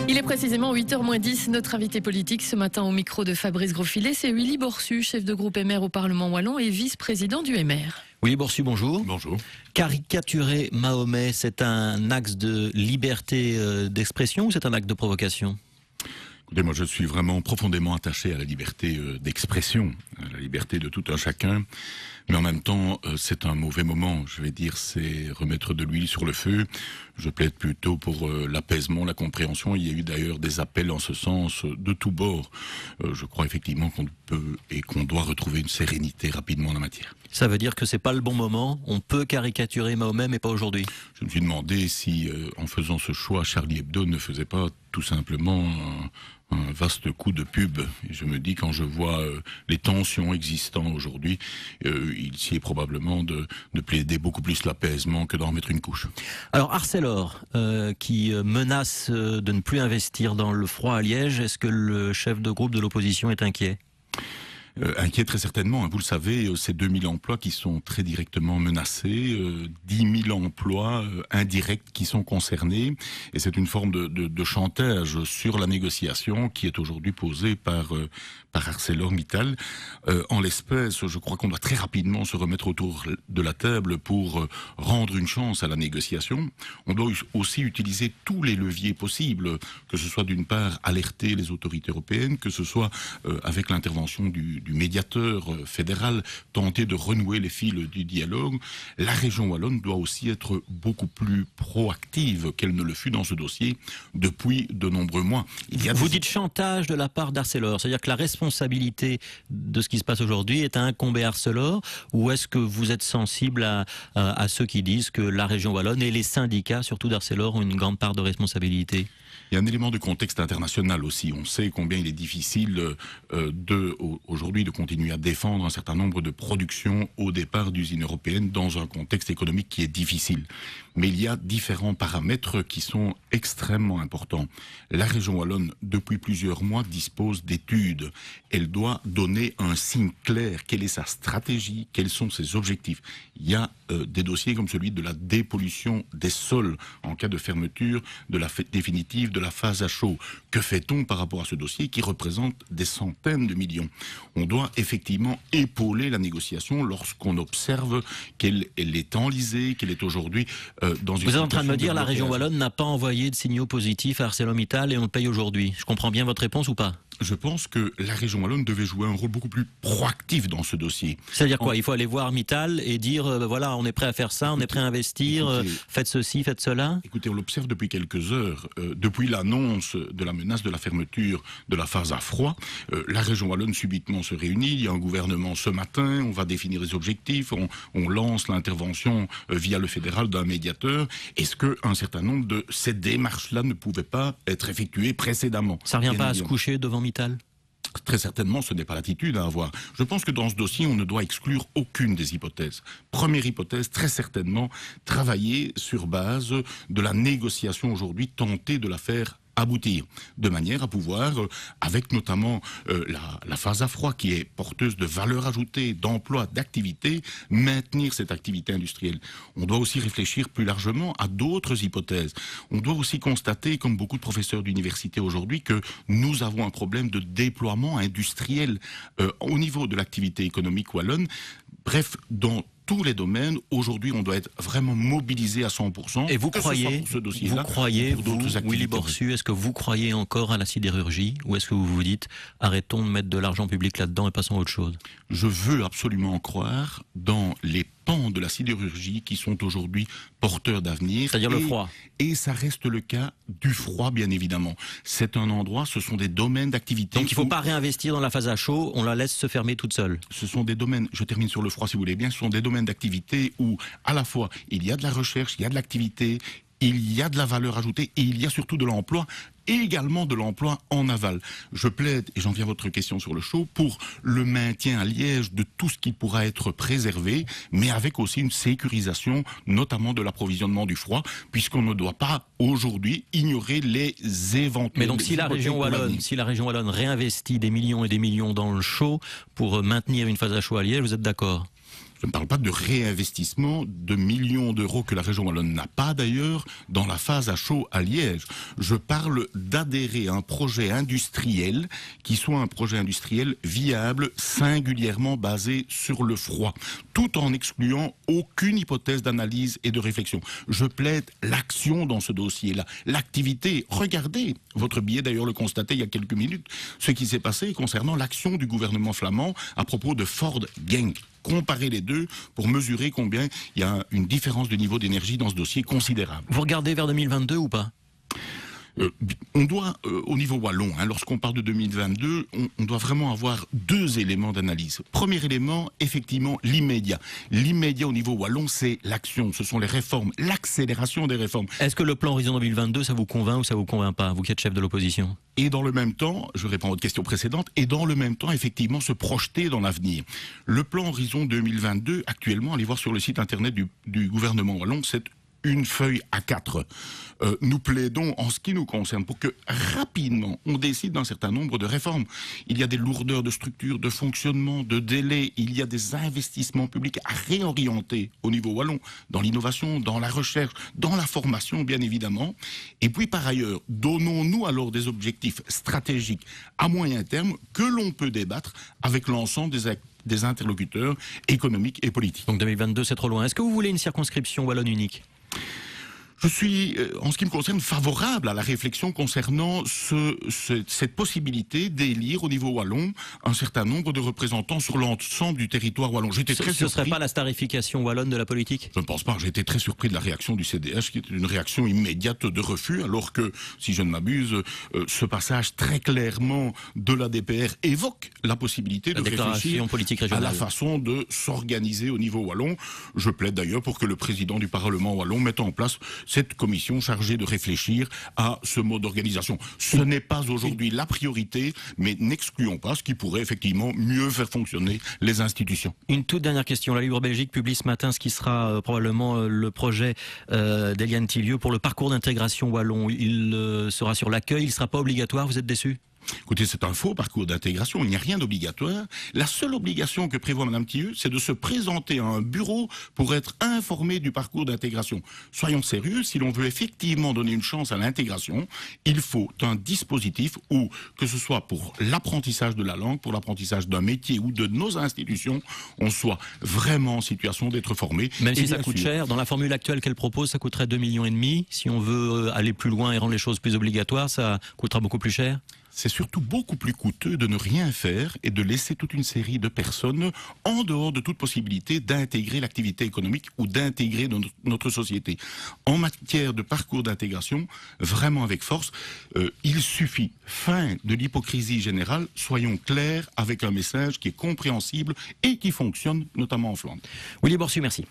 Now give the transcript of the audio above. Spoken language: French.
Il est précisément 8h moins 10. Notre invité politique ce matin au micro de Fabrice Grosfilet, c'est Willy Borsu, chef de groupe MR au Parlement wallon et vice-président du MR. Willy Borsu, bonjour. Bonjour. Caricaturer Mahomet, c'est un axe de liberté d'expression ou c'est un acte de provocation ? Écoutez, moi je suis vraiment profondément attaché à la liberté d'expression, à la liberté de tout un chacun, mais en même temps c'est un mauvais moment, je vais dire, c'est remettre de l'huile sur le feu. Je plaide plutôt pour l'apaisement, la compréhension. Il y a eu d'ailleurs des appels en ce sens de tous bords. Je crois effectivement qu'on peut et qu'on doit retrouver une sérénité rapidement en la matière. Ça veut dire que c'est pas le bon moment, on peut caricaturer Mahomet mais pas aujourd'hui. Je me suis demandé si en faisant ce choix, Charlie Hebdo ne faisait pas tout simplement un vaste coup de pub. Et je me dis, quand je vois les tensions existantes aujourd'hui, il s'y est probablement de plaider beaucoup plus l'apaisement que d'en remettre une couche. Alors Arcelor, qui menace de ne plus investir dans le froid à Liège, est-ce que le chef de groupe de l'opposition est inquiet ? Inquiet très certainement. Vous le savez, c'est 2000 emplois qui sont très directement menacés, 10 000 emplois indirects qui sont concernés, et c'est une forme de chantage sur la négociation qui est aujourd'hui posée par ArcelorMittal. En l'espèce, je crois qu'on doit très rapidement se remettre autour de la table pour rendre une chance à la négociation. On doit aussi utiliser tous les leviers possibles, que ce soit d'une part alerter les autorités européennes, que ce soit avec l'intervention du médiateur fédéral, tenter de renouer les fils du dialogue. La région wallonne doit aussi être beaucoup plus proactive qu'elle ne le fut dans ce dossier depuis de nombreux mois. Vous dites chantage de la part d'Arcelor, c'est-à-dire que la responsabilité de ce qui se passe aujourd'hui est à incomber Arcelor, ou est-ce que vous êtes sensible à ceux qui disent que la région wallonne et les syndicats, surtout d'Arcelor, ont une grande part de responsabilité ? Il y a un élément de contexte international aussi. On sait combien il est difficile aujourd'hui de continuer à défendre un certain nombre de productions au départ d'usines européennes dans un contexte économique qui est difficile. Mais il y a différents paramètres qui sont extrêmement importants. La région wallonne, depuis plusieurs mois, dispose d'études. Elle doit donner un signe clair. Quelle est sa stratégie? Quels sont ses objectifs? Il y a des dossiers comme celui de la dépollution des sols en cas de fermeture de la définitive de la phase à chaud. Que fait-on par rapport à ce dossier qui représente des centaines de millions? On doit effectivement épauler la négociation lorsqu'on observe qu'elle est enlisée, qu'elle est aujourd'hui dans une... Vous êtes en train de me dire la région wallonne n'a pas envoyé de signaux positifs à ArcelorMittal et on le paye aujourd'hui. Je comprends bien votre réponse ou pas? Je pense que la région wallonne devait jouer un rôle beaucoup plus proactif dans ce dossier. C'est-à-dire quoi? Il faut aller voir Mittal et dire voilà, on est prêt à faire ça, on est prêt à investir, faites ceci, faites cela. Écoutez, on l'observe depuis quelques heures. Depuis l'annonce de la menace de la fermeture de la phase à froid, la région wallonne subitement se réunit. Il y a un gouvernement ce matin, on va définir les objectifs, on lance l'intervention via le fédéral d'un médiateur. Est-ce qu'un certain nombre de ces démarches-là ne pouvaient pas être effectuées précédemment? Ça ne revient pas à se coucher devant Mittal? Très certainement, ce n'est pas l'attitude à avoir. Je pense que dans ce dossier, on ne doit exclure aucune des hypothèses. Première hypothèse, très certainement, travailler sur base de la négociation aujourd'hui, tenter de la faire aboutir, de manière à pouvoir, avec notamment la phase à froid qui est porteuse de valeur ajoutée, d'emploi, d'activité, maintenir cette activité industrielle. On doit aussi réfléchir plus largement à d'autres hypothèses. On doit aussi constater, comme beaucoup de professeurs d'université aujourd'hui, que nous avons un problème de déploiement industriel au niveau de l'activité économique wallonne. Bref, dans tous les domaines, aujourd'hui, on doit être vraiment mobilisé à 100%. Et vous croyez, Willy Borsu, est-ce que vous croyez encore à la sidérurgie ou est-ce que vous vous dites arrêtons de mettre de l'argent public là-dedans et passons à autre chose? Je veux absolument croire dans les pans de la sidérurgie qui sont aujourd'hui porteurs d'avenir. C'est-à-dire le froid. Et ça reste le cas du froid, bien évidemment. C'est un endroit, ce sont des domaines d'activité. Donc il ne faut pas réinvestir dans la phase à chaud, on la laisse se fermer toute seule. Ce sont des domaines, je termine sur le froid si vous voulez bien, ce sont des domaines d'activité où à la fois il y a de la recherche, il y a de l'activité, il y a de la valeur ajoutée et il y a surtout de l'emploi. Et également de l'emploi en aval. Je plaide, et j'en viens à votre question sur le chaud, pour le maintien à Liège de tout ce qui pourra être préservé, mais avec aussi une sécurisation, notamment de l'approvisionnement du froid, puisqu'on ne doit pas aujourd'hui ignorer les éventuels... Mais donc si la région wallonne réinvestit des millions et des millions dans le chaud pour maintenir une phase à chaud à Liège, vous êtes d'accord ? Je ne parle pas de réinvestissement de millions d'euros que la région wallonne n'a pas d'ailleurs dans la phase à chaud à Liège. Je parle d'adhérer à un projet industriel qui soit un projet industriel viable, singulièrement basé sur le froid, tout en excluant aucune hypothèse d'analyse et de réflexion. Je plaide l'action dans ce dossier-là, l'activité. Regardez, votre billet d'ailleurs le constatait il y a quelques minutes, ce qui s'est passé concernant l'action du gouvernement flamand à propos de Ford Genk. Comparer les deux pour mesurer combien il y a une différence de niveau d'énergie dans ce dossier considérable. Vous regardez vers 2022 ou pas ? On doit, au niveau wallon, lorsqu'on parle de 2022, on doit vraiment avoir deux éléments d'analyse. Premier élément, effectivement, l'immédiat. L'immédiat au niveau wallon, c'est l'action, ce sont les réformes, l'accélération des réformes. Est-ce que le plan Horizon 2022, ça vous convainc ou ça vous convainc pas, vous qui êtes chef de l'opposition ? Et dans le même temps, je réponds à votre question précédente, et dans le même temps, effectivement, se projeter dans l'avenir. Le plan Horizon 2022, actuellement, allez voir sur le site internet du gouvernement wallon, c'est une feuille A4. Nous plaidons, en ce qui nous concerne, pour que rapidement on décide d'un certain nombre de réformes. Il y a des lourdeurs de structure, de fonctionnement, de délai, il y a des investissements publics à réorienter au niveau wallon, dans l'innovation, dans la recherche, dans la formation, bien évidemment. Et puis par ailleurs, donnons-nous alors des objectifs stratégiques à moyen terme que l'on peut débattre avec l'ensemble des interlocuteurs économiques et politiques. Donc 2022, c'est trop loin. Est-ce que vous voulez une circonscription wallonne unique ? Je suis, en ce qui me concerne, favorable à la réflexion concernant cette possibilité d'élire au niveau wallon un certain nombre de représentants sur l'ensemble du territoire wallon. J'étais très surpris. Ce ne serait pas la starification wallonne de la politique ? Je ne pense pas. J'ai été très surpris de la réaction du CDH, qui est une réaction immédiate de refus, alors que, si je ne m'abuse, ce passage très clairement de la DPR évoque la possibilité de réfléchir à la façon de s'organiser au niveau wallon. Je plaide d'ailleurs pour que le président du Parlement wallon mette en place cette commission chargée de réfléchir à ce mode d'organisation. Ce n'est pas aujourd'hui la priorité, mais n'excluons pas ce qui pourrait effectivement mieux faire fonctionner les institutions. Une toute dernière question. La Libre Belgique publie ce matin ce qui sera probablement le projet d'Eliane Thillieu pour le parcours d'intégration wallon. Il sera sur l'accueil, il ne sera pas obligatoire, vous êtes déçu ? Écoutez, c'est un faux parcours d'intégration, il n'y a rien d'obligatoire. La seule obligation que prévoit Mme Thillieu, c'est de se présenter à un bureau pour être informé du parcours d'intégration. Soyons sérieux, si l'on veut effectivement donner une chance à l'intégration, il faut un dispositif où, que ce soit pour l'apprentissage de la langue, pour l'apprentissage d'un métier ou de nos institutions, on soit vraiment en situation d'être formé. Même si ça coûte cher, dans la formule actuelle qu'elle propose, ça coûterait 2,5 millions. Si on veut aller plus loin et rendre les choses plus obligatoires, ça coûtera beaucoup plus cher. C'est surtout beaucoup plus coûteux de ne rien faire et de laisser toute une série de personnes en dehors de toute possibilité d'intégrer l'activité économique ou d'intégrer notre société. En matière de parcours d'intégration, vraiment avec force, il suffit, fin de l'hypocrisie générale, soyons clairs avec un message qui est compréhensible et qui fonctionne, notamment en Flandre. Willy Borsu, merci.